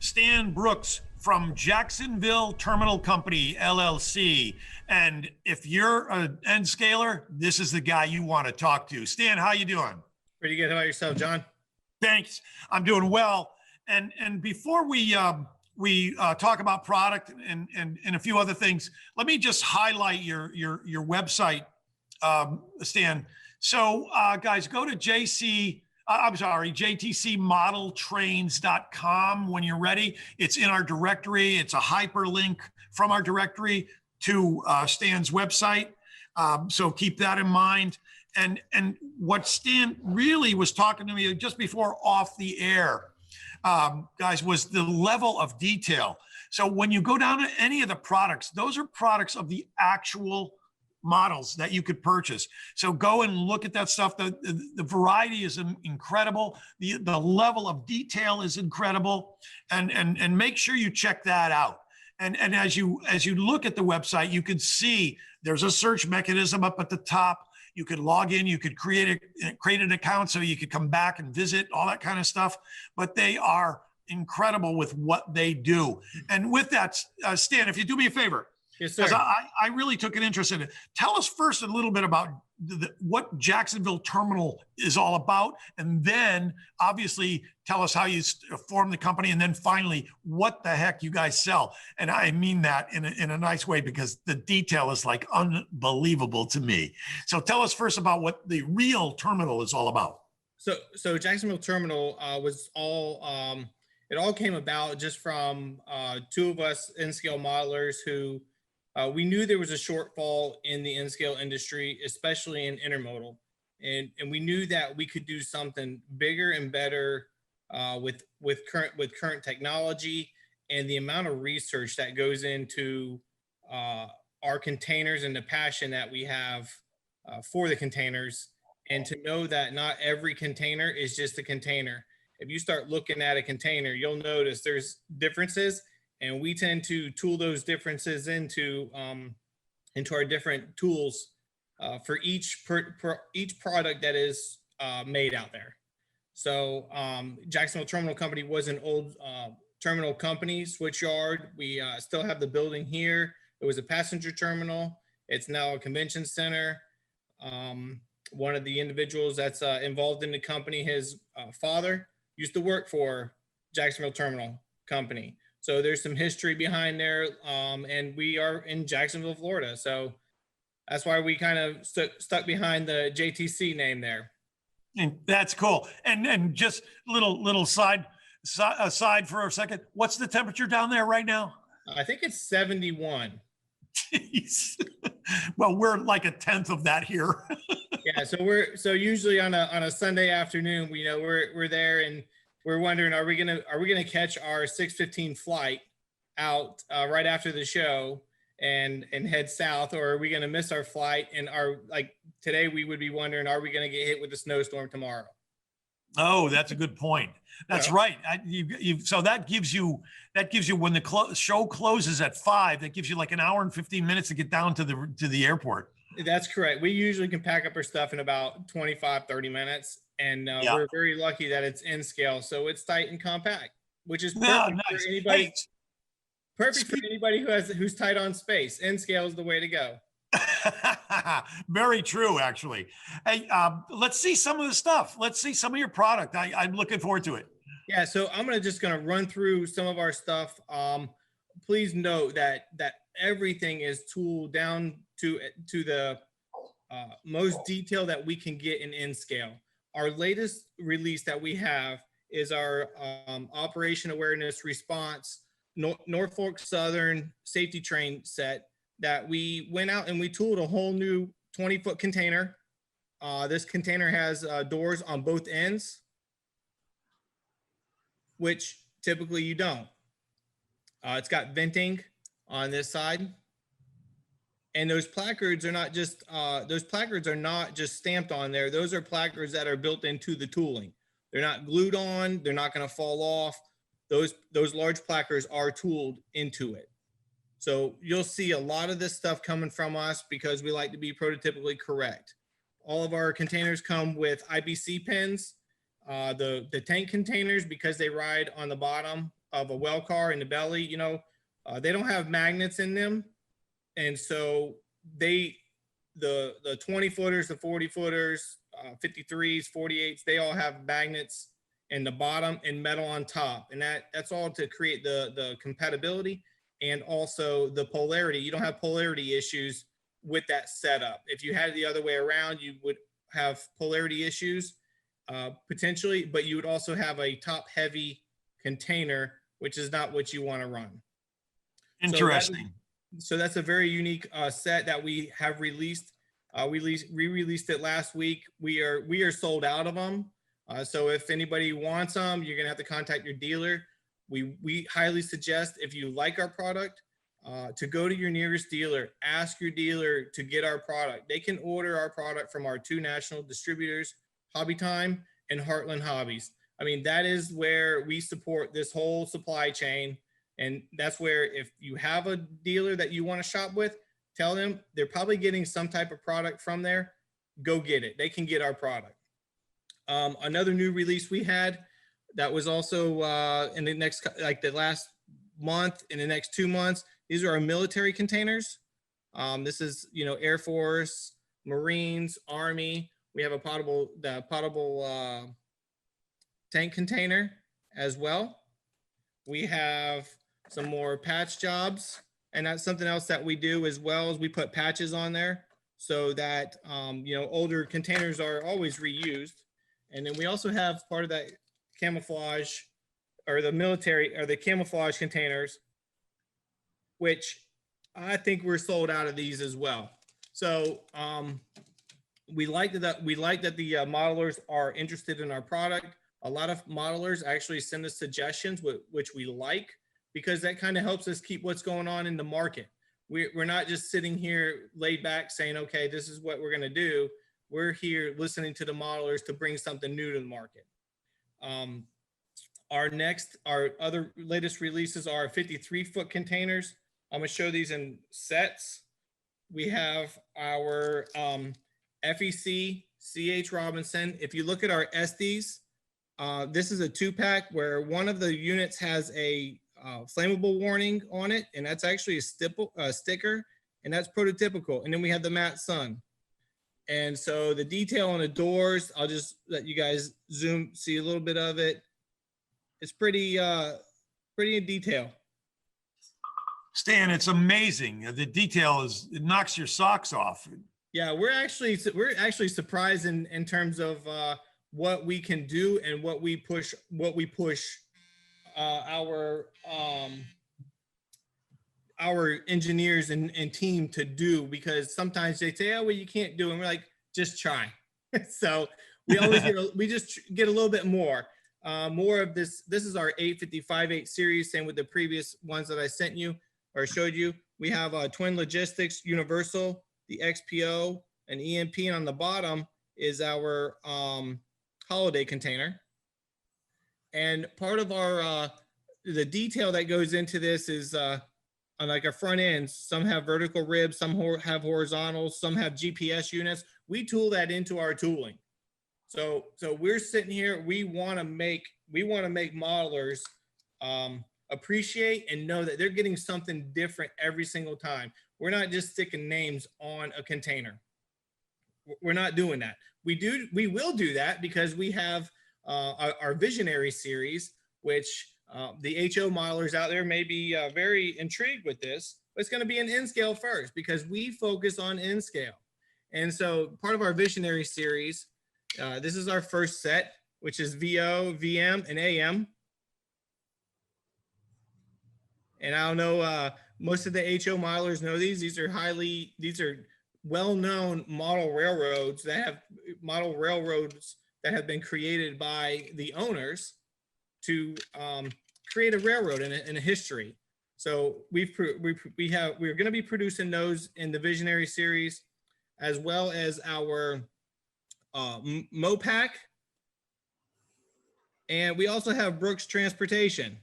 Stan Brooks from Jacksonville Terminal Company, LLC. And if you're an end scaler, this is the guy you want to talk to. Stan, how you doing? Pretty good. How about yourself, John? Thanks. I'm doing well. And before we talk about product and a few other things, let me just highlight your website, Stan. So guys, go to jtcmodeltrains.com when you're ready. It's in our directory. It's a hyperlink from our directory to Stan's website. So keep that in mind. And what Stan really was talking to me just before off the air, guys, was the level of detail. So when you go down to any of the products, those are products of the actual models that you could purchase. So go and look at that stuff. The variety is incredible. The level of detail is incredible, and make sure you check that out. And as you look at the website, you can see there's a search mechanism up at the top. You could log in, you could create an account so you could come back and visit, all that kind of stuff. But they are incredible with what they do. And with that, Stan, if you do me a favor, yes, sir. Because I really took an interest in it. Tell us first a little bit about what Jacksonville Terminal is all about, and then obviously tell us how you formed the company, and then finally what the heck you guys sell. And I mean that in a nice way, because the detail is like unbelievable to me. So tell us first about what the real terminal is all about. So Jacksonville Terminal was all it all came about just from two of us N-scale modelers who we knew there was a shortfall in the N-scale industry, especially in intermodal. And we knew that we could do something bigger and better with current technology and the amount of research that goes into our containers and the passion that we have for the containers, and to know that not every container is just a container. If you start looking at a container, you'll notice there's differences, and we tend to tool those differences into our different tools for each product that is made out there. So Jacksonville Terminal Company was an old terminal company, switchyard. We still have the building here. It was a passenger terminal. It's now a convention center. One of the individuals that's involved in the company, his father used to work for Jacksonville Terminal Company. So there's some history behind there, and we are in Jacksonville, Florida. So that's why we kind of stuck behind the JTC name there. And that's cool. And just little aside for a second, what's the temperature down there right now? I think it's 71. Jeez. Well, we're like a tenth of that here. Yeah, so usually on a Sunday afternoon, we're there and we're wondering, are we gonna catch our 6:15 flight out right after the show and head south, or are we gonna miss our flight? And today we would be wondering, are we gonna get hit with a snowstorm tomorrow? Oh, that's a good point. That's right. So that gives you when the show closes at 5. That gives you like an hour and 15 minutes to get down to the airport. That's correct. We usually can pack up our stuff in about 25-30 minutes. And we're very lucky that it's in scale, so it's tight and compact, which is perfect for anybody. Hey, perfect for anybody who's tight on space. In scale is the way to go. Very true, actually. Hey, let's see some of the stuff. Let's see some of your product. I'm looking forward to it. Yeah, so I'm gonna run through some of our stuff. Please note that everything is tooled down to the most detail that we can get in scale. Our latest release that we have is our Operation Awareness Response Norfolk Southern Safety Train set that we went out and we tooled a whole new 20-foot container. This container has doors on both ends, which typically you don't. It's got venting on this side. And those placards are not just stamped on there. Those are placards that are built into the tooling. They're not glued on. They're not going to fall off. Those large placards are tooled into it. So you'll see a lot of this stuff coming from us because we like to be prototypically correct. All of our containers come with IBC pins. The tank containers, because they ride on the bottom of a well car in the belly, they don't have magnets in them. And so the 20 footers, the 40 footers, 53s, 48s, they all have magnets in the bottom and metal on top. And that's all to create the compatibility and also the polarity. You don't have polarity issues with that setup. If you had it the other way around, you would have polarity issues potentially, but you would also have a top heavy container, which is not what you want to run. Interesting. So that's a very unique set that we have released. We released it last week. We are sold out of them. So if anybody wants them, you're gonna have to contact your dealer. We highly suggest, if you like our product, to go to your nearest dealer. Ask your dealer to get our product. They can order our product from our 2 national distributors, Hobby Time and Heartland Hobbies. I mean, that is where we support this whole supply chain. And that's where, if you have a dealer that you want to shop with, tell them they're probably getting some type of product from there. Go get it. They can get our product. Another new release we had that was also in the next, like the last month, in the next 2 months, these are our military containers. This is, Air Force, Marines, Army. We have a potable tank container as well. We have some more patch jobs, and that's something else that we do as well, as we put patches on there so that older containers are always reused. And then we also have part of that camouflage, or the military, or the camouflage containers, which I think we're sold out of these as well. So we like that the modelers are interested in our product. A lot of modelers actually send us suggestions, which we like, because that kind of helps us keep what's going on in the market. We're not just sitting here laid back saying, okay, this is what we're going to do. We're here listening to the modelers to bring something new to the market. Our other latest releases are 53-foot containers. I'm going to show these in sets. We have our FEC CH Robinson. If you look at our SDs, this is a 2-pack where one of the units has a flammable warning on it, and that's actually a sticker, and that's prototypical. And then we have the matte sun. And so the detail on the doors, I'll just let you guys see a little bit of it. It's pretty in detail. Stan, it's amazing. The detail it knocks your socks off. Yeah, we're actually surprised in terms of what we can do and what we push our engineers and team to do, because sometimes they say, oh, well, you can't do it. And we're like, just try. So we just get a little bit more of this. This is our 855-8 series, same with the previous ones that I sent you or showed you. We have Twin Logistics, Universal, the XPO, and EMP, and on the bottom is our holiday container. And part of our the detail that goes into this is on like our front ends. Some have vertical ribs, some have horizontals, some have GPS units. We tool that into our tooling. So we're sitting here. We want to make modelers appreciate and know that they're getting something different every single time. We're not just sticking names on a container. We're not doing that. We will do that because we have our Visionary series, which the HO modelers out there may be very intrigued with this, but it's going to be an N scale first because we focus on N scale. And so part of our Visionary series, this is our first set, which is VO, VM, and AM. And I don't know, most of the HO modelers know these. These are well-known model railroads that have been created by the owners to create a railroad in a history. So we're going to be producing those in the Visionary series, as well as our MOPAC, and we also have Brooks Transportation.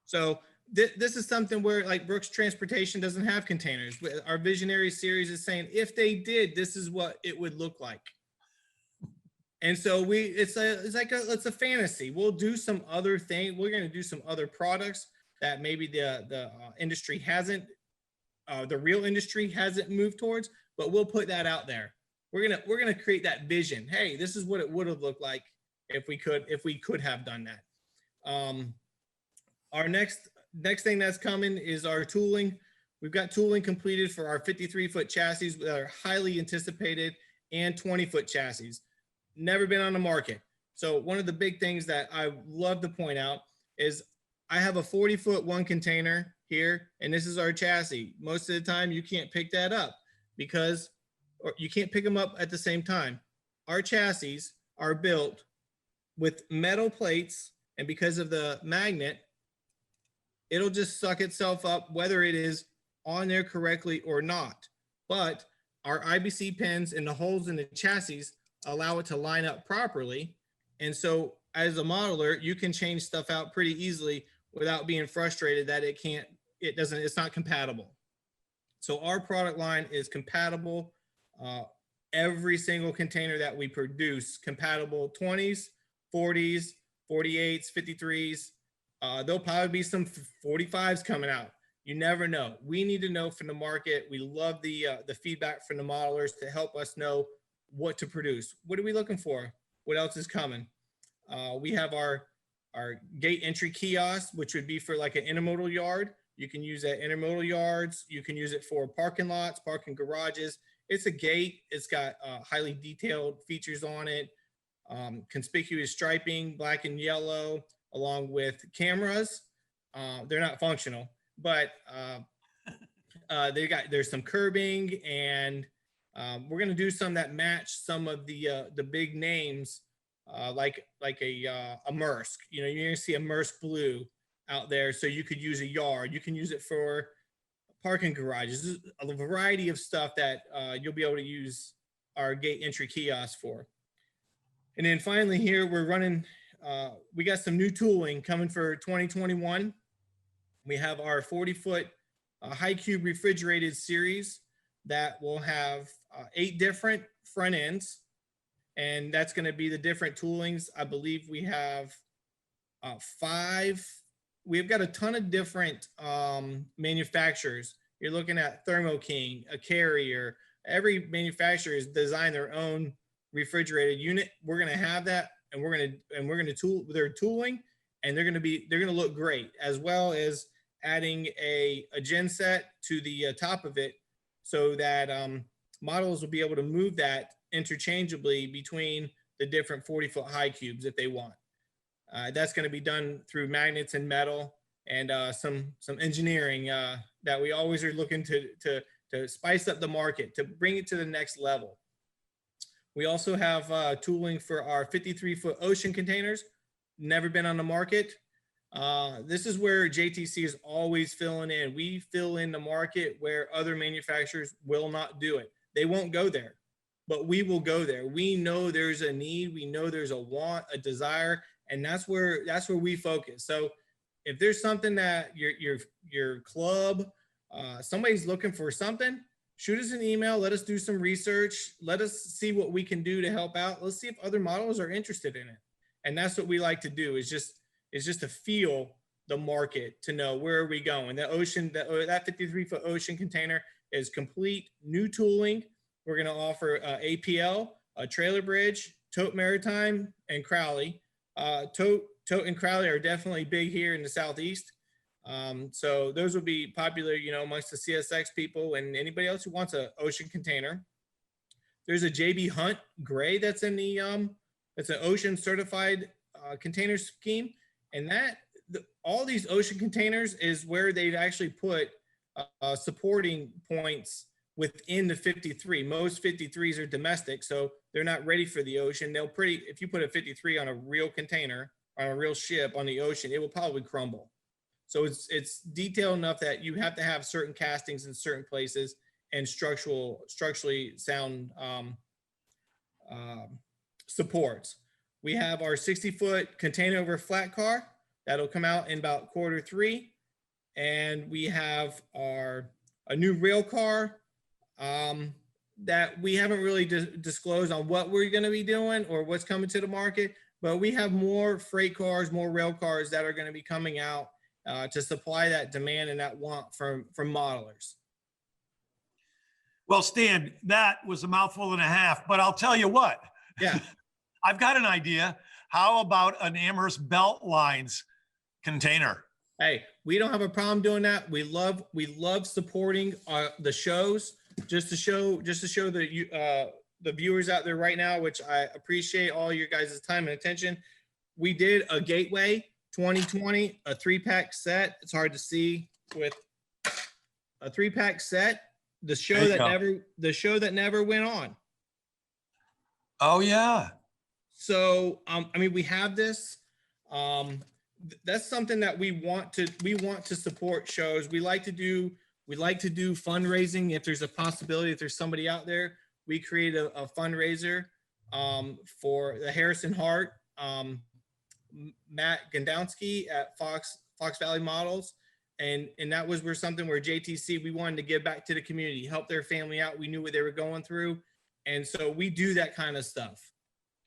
So this is something where, like, Brooks Transportation doesn't have containers. Our Visionary series is saying if they did, this is what it would look like. And so it's a fantasy. We'll do some other thing. We're going to do some other products that maybe the industry hasn't, the real industry hasn't moved towards, but we'll put that out there. We're gonna create that vision. Hey, this is what it would have looked like if we could have done that. Our next thing that's coming is our tooling. We've got tooling completed for our 53-foot chassis that are highly anticipated, and 20-foot chassis. Never been on the market. So one of the big things that I love to point out is I have a 40-foot one container here, and this is our chassis. Most of the time you can't pick that up because, or you can't pick them up at the same time. Our chassis are built with metal plates, and because of the magnet, it'll just suck itself up whether it is on there correctly or not. But our IBC pins and the holes in the chassis allow it to line up properly. And so as a modeler, you can change stuff out pretty easily without being frustrated that it's not compatible. So our product line is compatible. Every single container that we produce, compatible 20s, 40s, 48s, 53s. There'll probably be some 45s coming out. You never know. We need to know from the market. We love the feedback from the modelers to help us know what to produce. What are we looking for? What else is coming? We have our gate entry kiosk, which would be for like an intermodal yard. You can use that intermodal yards. You can use it for parking lots, parking garages. It's a gate. It's got highly detailed features on it, conspicuous striping, black and yellow, along with cameras. They're not functional, but there's some curbing, and we're going to do some that match some of the big names, like a Maersk. You know, you're going to see a Maersk blue out there, so you could use a yard. You can use it for parking garages. There's a variety of stuff that you'll be able to use our gate entry kiosk for. And then finally here, we're running, we got some new tooling coming for 2021. We have our 40-foot high cube refrigerated series that will have 8 different front ends. And that's going to be the different toolings. I believe we have 5. We've got a ton of different manufacturers. You're looking at Thermo King, a Carrier. Every manufacturer has designed their own refrigerated unit. We're going to have that, and we're going to tool their tooling, and they're going to look great, as well as adding a gen set to the top of it, so that models will be able to move that interchangeably between the different 40-foot high cubes if they want. That's going to be done through magnets and metal, and some engineering that we always are looking to spice up the market, to bring it to the next level. We also have tooling for our 53-foot ocean containers. Never been on the market. This is where JTC is always filling in. We fill in the market where other manufacturers will not do it. They won't go there, but we will go there. We know there's a need. We know there's a want, a desire, and that's where we focus. So if there's something that your club, somebody's looking for something, shoot us an email. Let us do some research. Let us see what we can do to help out. Let's see if other modelers are interested in it. And that's what we like to do, is just to feel the market, to know where are we going. That 53-foot ocean container is complete new tooling. We're going to offer APL, a trailer bridge, tote maritime, and Crowley. Tote and Crowley are definitely big here in the Southeast. So those will be popular, amongst the CSX people and anybody else who wants an ocean container. There's a JB Hunt gray that's in the it's an ocean certified container scheme, and all these ocean containers is where they've actually put supporting points within the 53. Most 53s are domestic, so they're not ready for the ocean. If you put a 53 on a real container, on a real ship on the ocean, it will probably crumble. So it's detailed enough that you have to have certain castings in certain places and structurally sound supports. We have our 60-foot container over flat car that'll come out in about Q3, and we have a new rail car that we haven't really disclosed on what we're going to be doing or what's coming to the market, but we have more freight cars, more rail cars that are going to be coming out to supply that demand and that want from modelers. Well, Stan, that was a mouthful and a half, but I'll tell you what. Yeah. I've got an idea. How about an Amherst Belt Lines container? Hey, we don't have a problem doing that. We love supporting the shows just to show the viewers out there right now, which I appreciate all your guys' time and attention. We did a Gateway 2020, a 3-pack set. It's hard to see with a 3-pack set. The show that never went on. Oh yeah. So I mean, we have this. That's something that we want to support shows. We like to do fundraising. If there's a possibility, if there's somebody out there, we create a fundraiser for the Harrison Hart, Matt Gandowski at Fox Valley Models. And that was something where JTC, we wanted to give back to the community, help their family out. We knew what they were going through. And so we do that kind of stuff.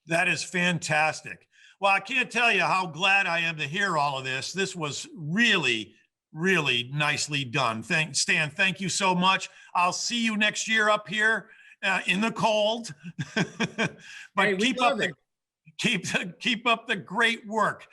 That is fantastic. Well, I can't tell you how glad I am to hear all of this. This was really, really nicely done. Stan, thank you so much. I'll see you next year up here in the cold. But hey, keep up the great work.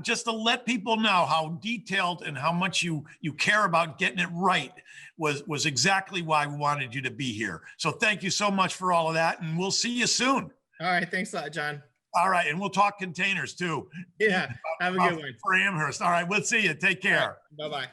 Just to let people know how detailed and how much you care about getting it right was exactly why we wanted you to be here. So thank you so much for all of that, and we'll see you soon. All right, thanks a lot, John. All right, and we'll talk containers too. Yeah, have a good one. For Amherst. All right, we'll see you. Take care. Right, bye-bye.